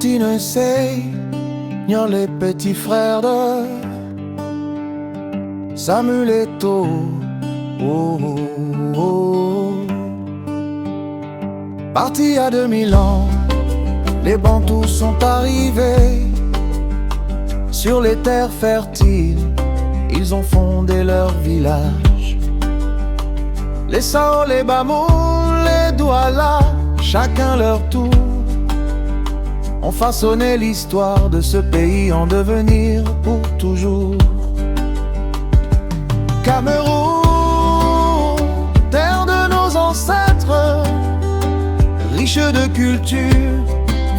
continue, c'est les petits frères de Samuel Eto'o. Oh, oh, oh. Parti à 2000 ans, les Bantous sont arrivés sur les terres fertiles. Ils ont fondé leur village. Les Sao, les Bamou, les Douala, chacun leur tour, ont façonné l'histoire de ce pays en devenir pour toujours. Cameroun, terre de nos ancêtres, riche de culture,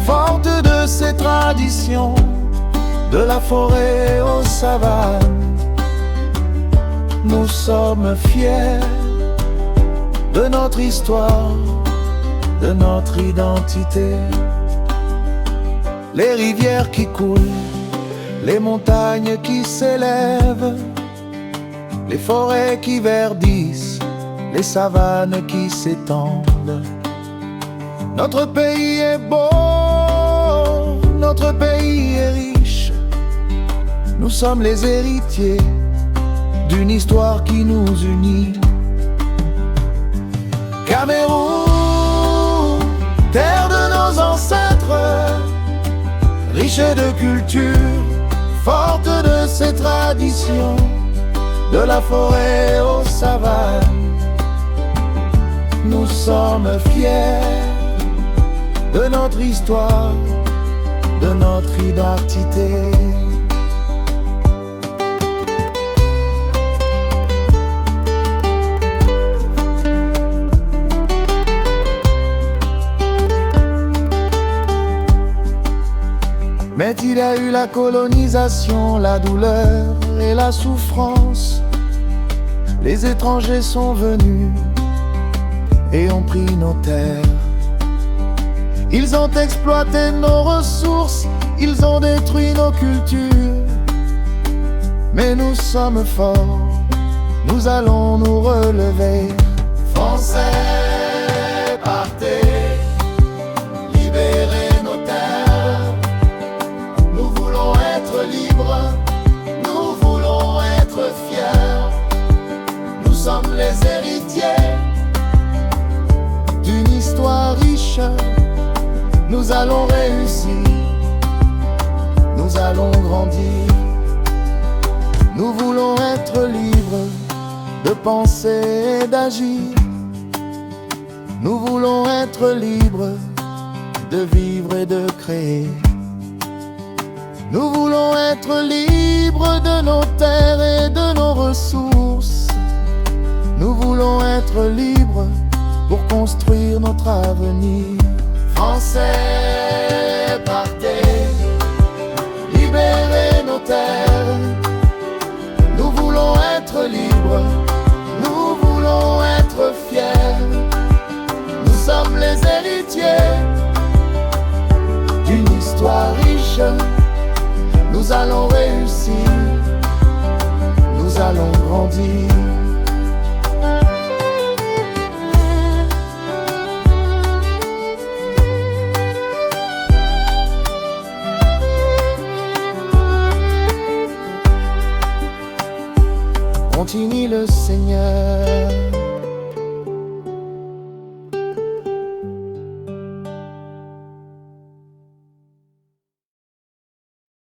forte de ses traditions, de la forêt aux savanes. Nous sommes fiers de notre histoire, de notre identité. Les rivières qui coulent, les montagnes qui s'élèvent, les forêts qui verdissent, les savanes qui s'étendent. Notre pays est beau, notre pays est riche. Nous sommes les héritiers d'une histoire qui nous unit. Cameroun, terre de nos ancêtres, riche de culture, forte de ses traditions, de la forêt aux savanes. Nous sommes fiers de notre histoire, de notre identité. Mais il y a eu la colonisation, la douleur et la souffrance. Les étrangers sont venus et ont pris nos terres. Ils ont exploité nos ressources, ils ont détruit nos cultures. Mais nous sommes forts, nous allons nous relever. Français, partez, libérez nos terres. Nous voulons être libres, nous voulons être fiers. Nous sommes les héritiers d'une histoire riche. Nous allons réussir, nous allons grandir. Nous voulons être libres de penser et d'agir. Nous voulons être libres de vivre et de créer. Nous voulons être libres de nos terres et de nos ressources. Nous voulons être libres pour construire notre avenir. Français, partez, libérez nos terres. Nous voulons être libres, nous voulons être fiers. Nous sommes les héritiers d'une histoire riche. Nous allons réussir, nous allons grandir. Continue le Seigneur.